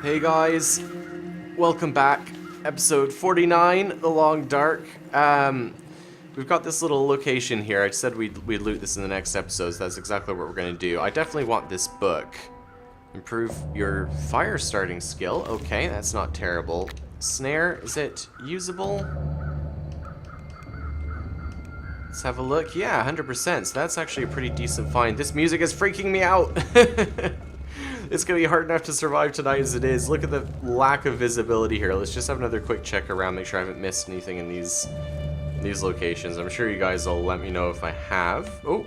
Hey guys, welcome back. Episode 49, The Long Dark. We've got this little location here. I said we'd loot this in the next episode, so that's exactly what we're going to do. I definitely want this book. Improve your fire starting skill. Okay, that's not terrible. Snare, is it usable? Let's have a look. Yeah, 100%. So that's actually a pretty decent find. This music is freaking me out. It's going to be hard enough to survive tonight as it is. Look at the lack of visibility here. Let's just have another quick check around, make sure I haven't missed anything in these locations. I'm sure you guys will let me know if I have. Oh.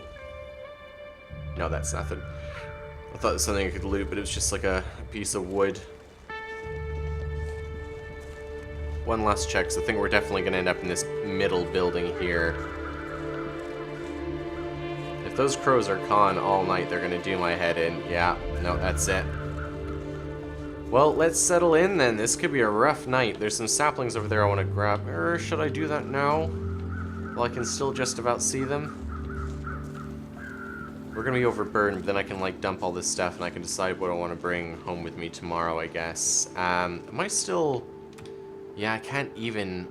No, that's nothing. I thought it was something I could loot, but it was just like a piece of wood. One last check, so I think we're definitely going to end up in this middle building here. If those crows are cawing all night, they're going to do my head in. Yeah, no, that's it. Well, let's settle in then. This could be a rough night. There's some saplings over there I want to grab. Or should I do that now? Well, I can still just about see them. We're going to be overburdened, but then I can like dump all this stuff and I can decide what I want to bring home with me tomorrow, I guess. Am I still... Yeah, I can't even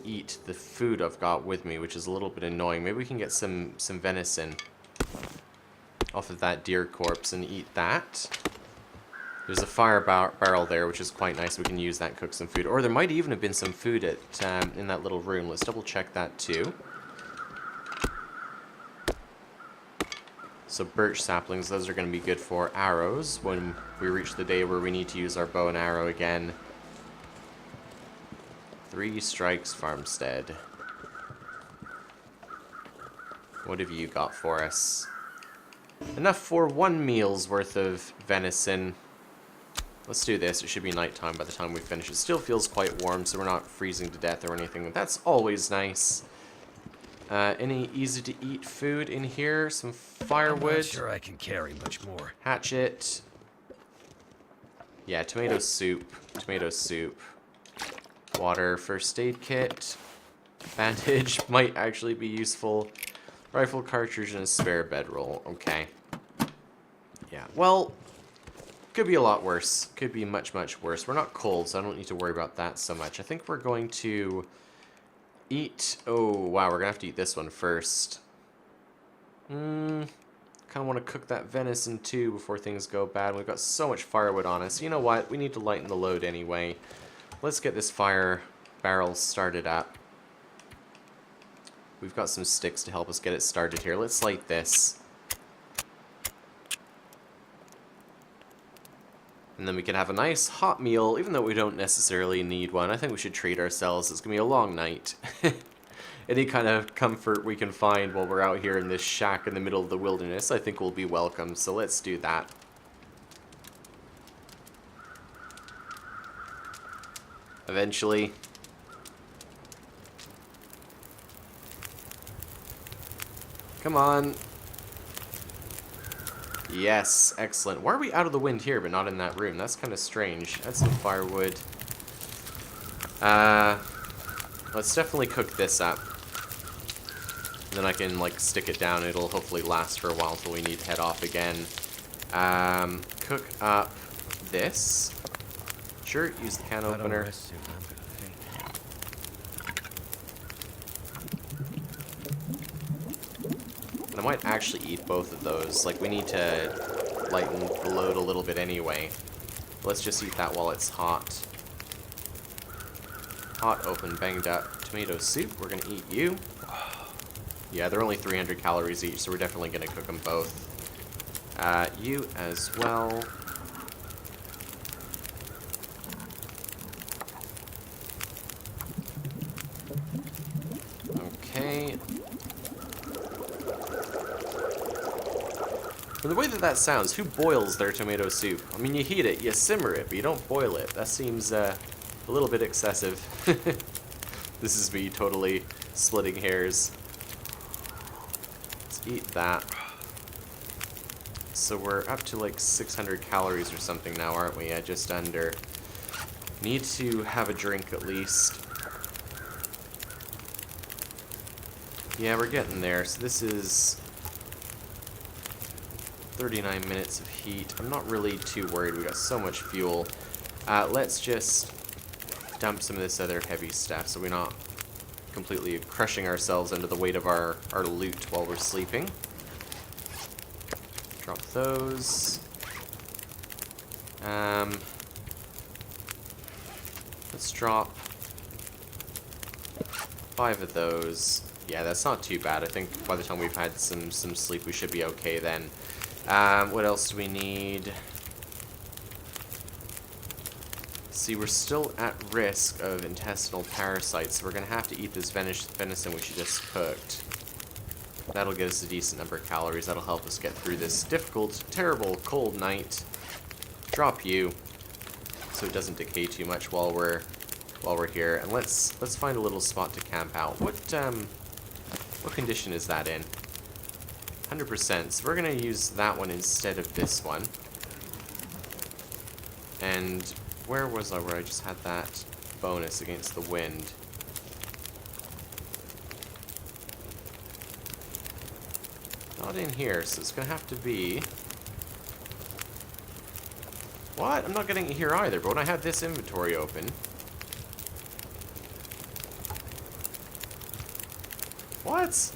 eat the food I've got with me, which is a little bit annoying. Maybe we can get some venison off of that deer corpse and eat that. There's a fire barrel there, which is quite nice. We can use that and cook some food. Or there might even have been some food at in that little room. Let's double check that too. So birch saplings, those are going to be good for arrows when we reach the day where we need to use our bow and arrow again. 3 strikes farmstead. What have you got for us? Enough for 1 meal's worth of venison. Let's do this. It should be nighttime by the time we finish. It still feels quite warm, so we're not freezing to death or anything. That's always nice. Any easy to eat food in here? Some firewood. I'm not sure I can carry much more. Hatchet. Yeah, tomato soup. Tomato soup. Water, first aid kit. Bandage might actually be useful. Rifle cartridge and a spare bedroll. Okay. Yeah, well, could be a lot worse. Could be much, much worse. We're not cold, so I don't need to worry about that so much. I think we're going to eat... Oh, wow, we're going to have to eat this one first. Kind of want to cook that venison too before things go bad. We've got so much firewood on us. You know what? We need to lighten the load anyway. Let's get this fire barrel started up. We've got some sticks to help us get it started here. Let's light this. And then we can have a nice hot meal, even though we don't necessarily need one. I think we should treat ourselves. It's going to be a long night. Any kind of comfort we can find while we're out here in this shack in the middle of the wilderness, I think will be welcome. So let's do that. Eventually. Come on. Yes, excellent. Why are we out of the wind here but not in that room? That's kind of strange. That's some firewood. Let's definitely cook this up. Then I can like stick it down. It'll hopefully last for a while until we need to head off again. Cook up this. Sure, use the can opener. I might actually eat both of those. Like, we need to lighten the load a little bit anyway. Let's just eat that while it's hot. Hot, open, banged up tomato soup. We're gonna eat you. Yeah, they're only 300 calories each, so we're definitely gonna cook them both. You as well. Okay. From the way that sounds, who boils their tomato soup? I mean, you heat it, you simmer it, but you don't boil it. That seems a little bit excessive. This is me totally splitting hairs. Let's eat that. So we're up to like 600 calories or something now, aren't we? Yeah, just under. Need to have a drink at least. Yeah, we're getting there. So this is 39 minutes of heat. I'm not really too worried. We got so much fuel. Let's just dump some of this other heavy stuff so we're not completely crushing ourselves under the weight of our loot while we're sleeping. Drop those. Let's drop 5 of those. Yeah, that's not too bad. I think by the time we've had some sleep, we should be okay then. What else do we need? See, we're still at risk of intestinal parasites, so we're going to have to eat this venison we just cooked. That'll get us a decent number of calories. That'll help us get through this difficult, terrible, cold night. Drop you, so it doesn't decay too much while we're here. And let's find a little spot to camp out. What condition is that in? 100%. So we're gonna use that one instead of this one. And where was I? Where I just had that bonus against the wind. Not in here, so it's gonna have to be. What? I'm not getting it here either, but when I had this inventory open. What?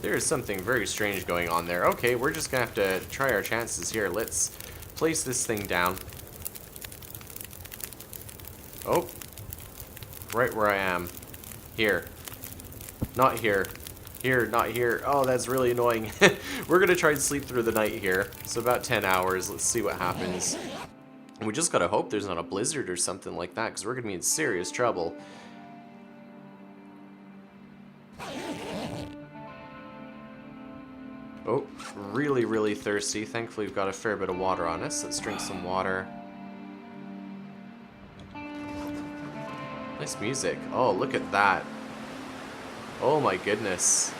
There is something very strange going on there. Okay, we're just gonna have to try our chances here. Let's place this thing down. Oh. Right where I am. Here. Not here. Here, not here. Oh, that's really annoying. We're gonna try and sleep through the night here. So about 10 hours. Let's see what happens. And we just gotta hope there's not a blizzard or something like that, because we're gonna be in serious trouble. Oh, really, really thirsty. Thankfully, we've got a fair bit of water on us. Let's drink some water. Nice music. Oh, look at that. Oh my goodness.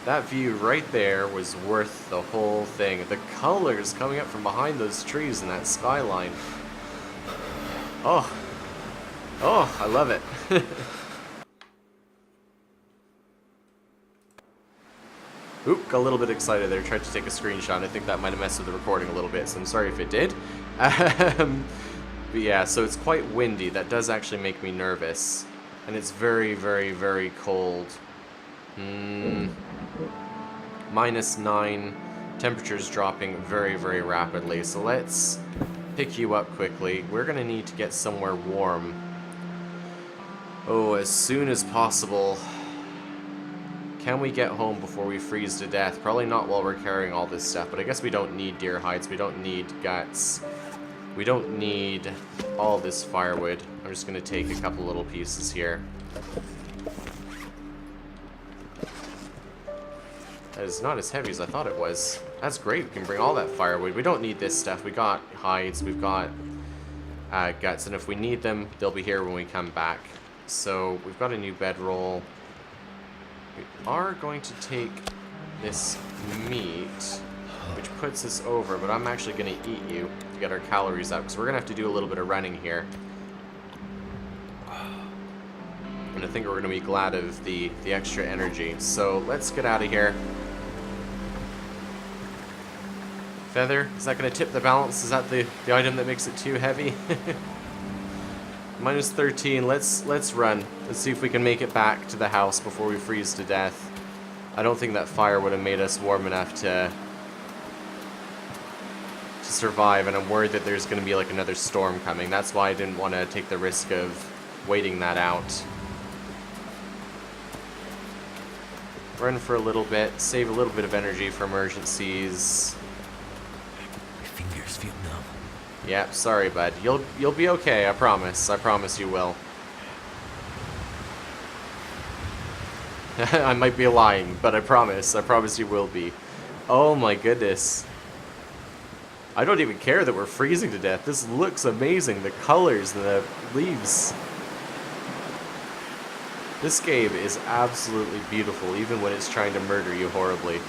That view right there was worth the whole thing. The colors coming up from behind those trees and that skyline. Oh. Oh, I love it. Oop, got a little bit excited there. Tried to take a screenshot. I think that might have messed with the recording a little bit, so I'm sorry if it did. But yeah, so it's quite windy. That does actually make me nervous. And it's very, very, very cold. -9. Temperature's dropping very, very rapidly. So let's pick you up quickly. We're going to need to get somewhere warm. Oh, as soon as possible. Can we get home before we freeze to death? Probably not while we're carrying all this stuff, but I guess we don't need deer hides. We don't need guts. We don't need all this firewood. I'm just going to take a couple little pieces here. That is not as heavy as I thought it was. That's great. We can bring all that firewood. We don't need this stuff. We got hides. We've got guts. And if we need them, they'll be here when we come back. So we've got a new bedroll. We are going to take this meat, which puts us over, but I'm actually going to eat you to get our calories up, because we're going to have to do a little bit of running here. And I think we're going to be glad of the extra energy. So let's get out of here. Feather, is that going to tip the balance? Is that the item that makes it too heavy? -13, let's run. Let's see if we can make it back to the house before we freeze to death. I don't think that fire would have made us warm enough to survive, and I'm worried that there's going to be like another storm coming. That's why I didn't want to take the risk of waiting that out. Run for a little bit, save a little bit of energy for emergencies. My fingers feel numb. Yeah, sorry, bud. You'll be okay. I promise. I promise you will. I might be lying, but I promise. I promise you will be. Oh my goodness. I don't even care that we're freezing to death. This looks amazing. The colors and the leaves. This game is absolutely beautiful, even when it's trying to murder you horribly.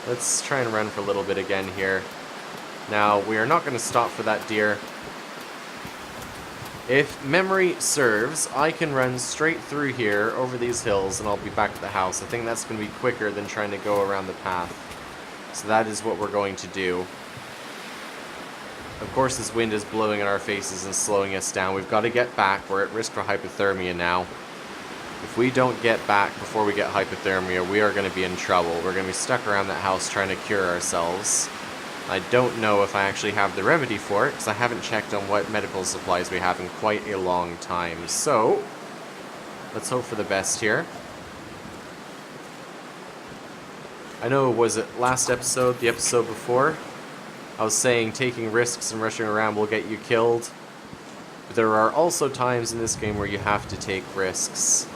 Let's try and run for a little bit again here. Now, we are not going to stop for that deer. If memory serves, I can run straight through here, over these hills, and I'll be back at the house. I think that's going to be quicker than trying to go around the path. So that is what we're going to do. Of course, this wind is blowing in our faces and slowing us down. We've got to get back. We're at risk for hypothermia now. If we don't get back before we get hypothermia, we are going to be in trouble. We're going to be stuck around that house trying to cure ourselves. I don't know if I actually have the remedy for it, because I haven't checked on what medical supplies we have in quite a long time. So, let's hope for the best here. I know, was it last episode, the episode before? I was saying taking risks and rushing around will get you killed. But there are also times in this game where you have to take risks.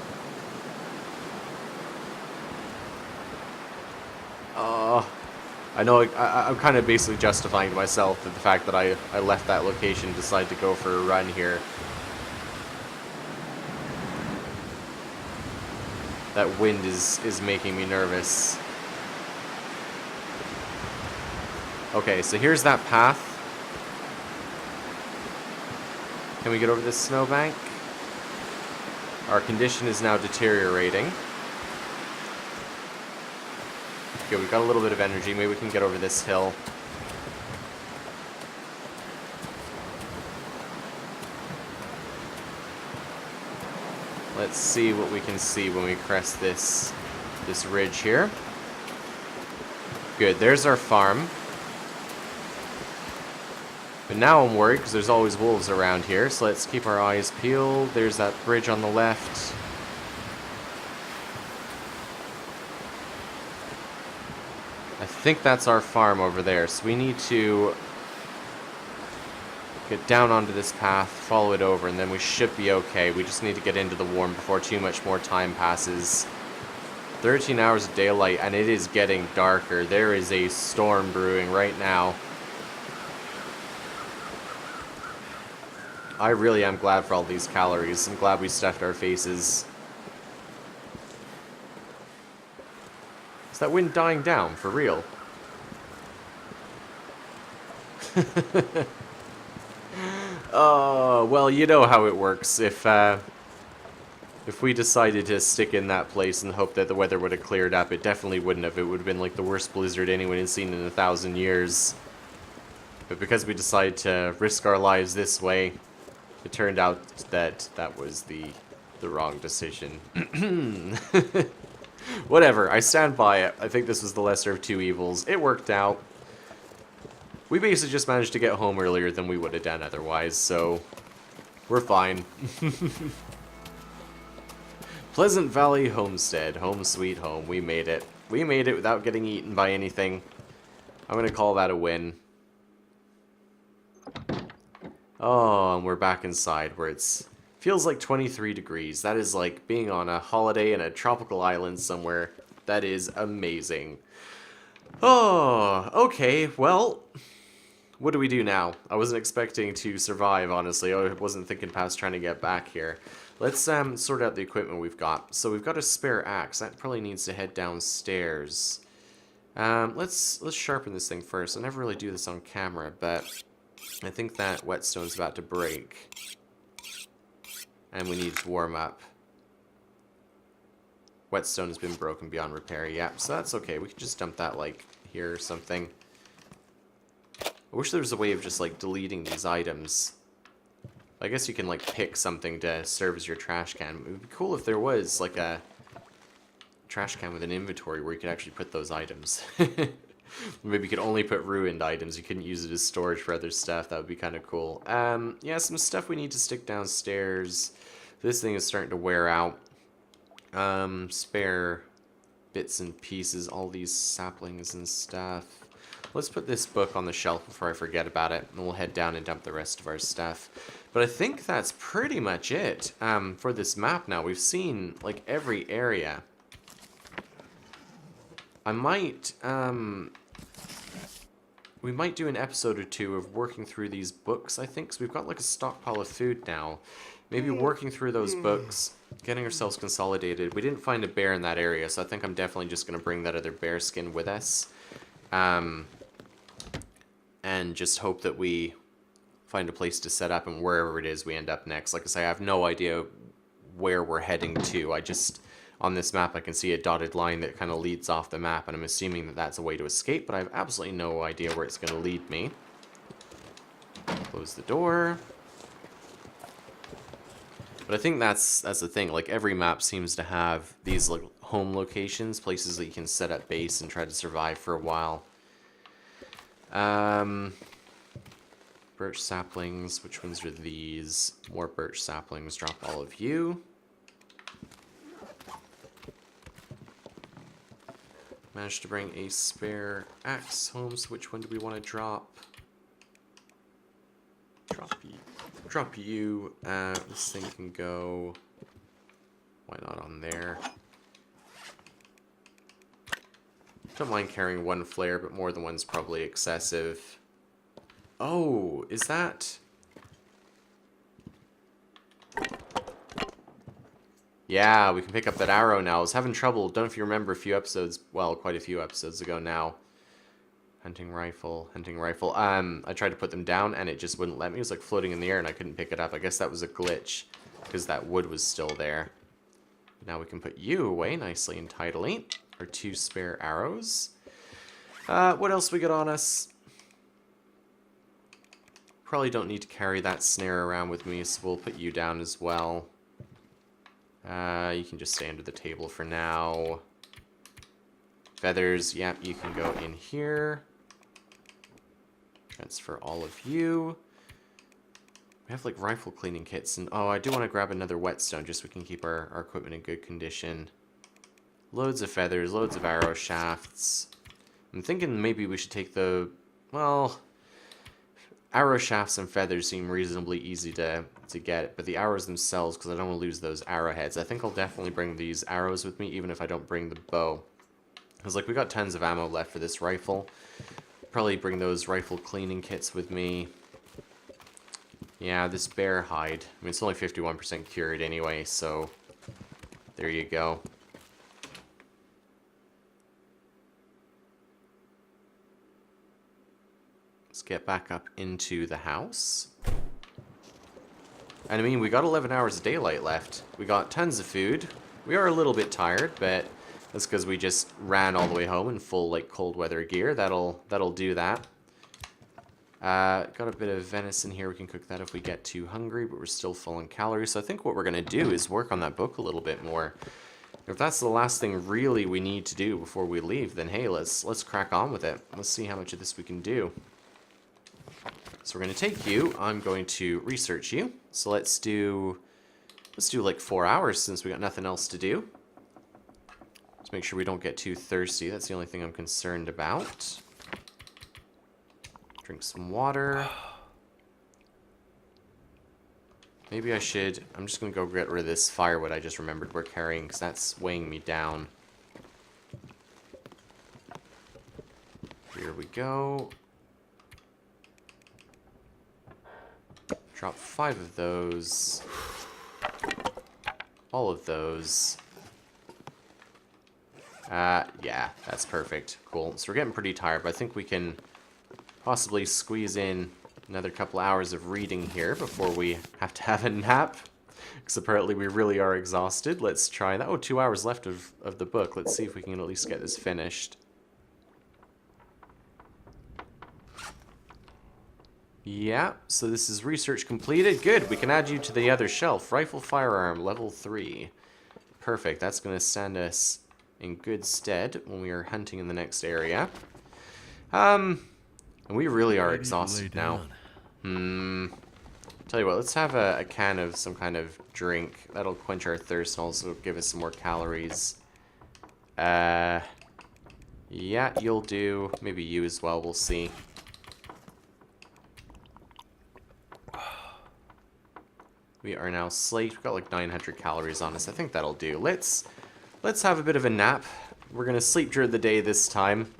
I know I'm kind of basically justifying to myself the fact that I left that location and decided to go for a run here. That wind is making me nervous. Okay, so here's that path. Can we get over this snowbank? Our condition is now deteriorating. Okay, we've got a little bit of energy. Maybe we can get over this hill. Let's see what we can see when we crest this ridge here. Good, there's our farm. But now I'm worried because there's always wolves around here, so let's keep our eyes peeled. There's that bridge on the left. I think that's our farm over there, so we need to get down onto this path, follow it over, and then we should be okay. We just need to get into the warm before too much more time passes. 13 hours of daylight, and it is getting darker. There is a storm brewing right now. I really am glad for all these calories. I'm glad we stuffed our faces. Is that wind dying down, for real? Oh, well, you know how it works. If we decided to stick in that place and hope that the weather would have cleared up, it definitely wouldn't have. It would have been like the worst blizzard anyone had seen in 1,000 years. But because we decided to risk our lives this way, it turned out that that was the wrong decision. Whatever, I stand by it. I think this was the lesser of two evils. It worked out. We basically just managed to get home earlier than we would have done otherwise, so we're fine. Pleasant Valley Homestead, home sweet home. We made it. We made it without getting eaten by anything. I'm gonna call that a win. Oh, and we're back inside where it's feels like 23 degrees. That is like being on a holiday in a tropical island somewhere. That is amazing. Oh, okay, well, what do we do now? I wasn't expecting to survive, honestly. I wasn't thinking past trying to get back here. Let's sort out the equipment we've got. So we've got a spare axe. That probably needs to head downstairs. Let's sharpen this thing first. I never really do this on camera, but I think that whetstone's about to break. And we need to warm up. Whetstone has been broken beyond repair. Yeah, so that's okay. We can just dump that, like, here or something. I wish there was a way of just, like, deleting these items. I guess you can, like, pick something to serve as your trash can. It would be cool if there was, like, a trash can with an inventory where you could actually put those items. Maybe you could only put ruined items. You couldn't use it as storage for other stuff. That would be kind of cool. Yeah, some stuff we need to stick downstairs. This thing is starting to wear out. Spare bits and pieces, all these saplings and stuff. Let's put this book on the shelf before I forget about it, and we'll head down and dump the rest of our stuff. But I think that's pretty much it for this map now. We've seen, like, every area. I might, we might do an episode or two of working through these books, I think, because we've got, like, a stockpile of food now. Maybe working through those books, getting ourselves consolidated. We didn't find a bear in that area, so I think I'm definitely just going to bring that other bear skin with us. And just hope that we find a place to set up, and wherever it is we end up next. Like I say, I have no idea where we're heading to. I just, on this map, I can see a dotted line that kind of leads off the map, and I'm assuming that that's a way to escape, but I have absolutely no idea where it's going to lead me. Close the door. But I think that's the thing. Like, every map seems to have these like home locations, places that you can set up base and try to survive for a while. Birch saplings. Which ones are these? More birch saplings. Drop all of you. Managed to bring a spare axe home. So which one do we want to drop? Drop you. This thing can go. Why not on there? Don't mind carrying one flare, but more than one's probably excessive. Oh, is that? Yeah, we can pick up that arrow now. I was having trouble. Don't know if you remember a few episodes, well, quite a few episodes ago now. Hunting rifle, hunting rifle. I tried to put them down and it just wouldn't let me. It was like floating in the air and I couldn't pick it up. I guess that was a glitch because that wood was still there. Now we can put you away nicely and tidily. Our 2 spare arrows. What else we got on us? Probably don't need to carry that snare around with me, so we'll put you down as well. You can just stay under the table for now. Feathers, yep, you can go in here. Transfer all of you. We have like rifle cleaning kits, and oh, I do want to grab another whetstone just so we can keep our equipment in good condition. Loads of feathers, loads of arrow shafts. I'm thinking maybe we should take the, well, arrow shafts and feathers seem reasonably easy to get, but the arrows themselves, because I don't want to lose those arrowheads, I think I'll definitely bring these arrows with me, even if I don't bring the bow. Because, like, we got tons of ammo left for this rifle. Probably bring those rifle cleaning kits with me. Yeah, this bear hide. I mean, it's only 51% cured anyway, so there you go. Let's get back up into the house. And I mean, we got 11 hours of daylight left. We got tons of food. We are a little bit tired, but that's because we just ran all the way home in full, like, cold weather gear. That'll do that. Got a bit of venison here. We can cook that if we get too hungry, but we're still full on calories. So I think what we're going to do is work on that book a little bit more. If that's the last thing really we need to do before we leave, then hey, let's crack on with it. Let's see how much of this we can do. So we're going to take you. I'm going to research you. So let's do like 4 hours since we got nothing else to do. Let's make sure we don't get too thirsty. That's the only thing I'm concerned about. Drink some water. Maybe I should. I'm just going to go get rid of this firewood I just remembered we're carrying because that's weighing me down. Here we go. Drop 5 of those. All of those. Yeah, that's perfect. Cool. So we're getting pretty tired, but I think we can possibly squeeze in another couple hours of reading here before we have to have a nap. Because apparently we really are exhausted. Let's try that. Oh, 2 hours left of the book. Let's see if we can at least get this finished. Yeah, so this is research completed. Good, we can add you to the other shelf. Rifle firearm, level 3. Perfect, that's going to stand us in good stead when we are hunting in the next area. And we really are exhausted now. Tell you what, let's have a can of some kind of drink. That'll quench our thirst and also give us some more calories. Yeah, you'll do. Maybe you as well, we'll see. We are now slate. We've got like 900 calories on us. I think that'll do. Let's have a bit of a nap. We're gonna sleep during the day this time.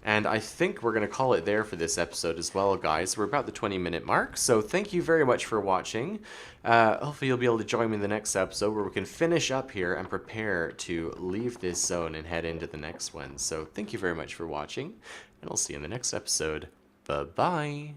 And I think we're gonna call it there for this episode as well, guys. We're about the 20-minute mark, so thank you very much for watching. Hopefully you'll be able to join me in the next episode where we can finish up here and prepare to leave this zone and head into the next one. So thank you very much for watching, and I'll see you in the next episode. Bye-bye.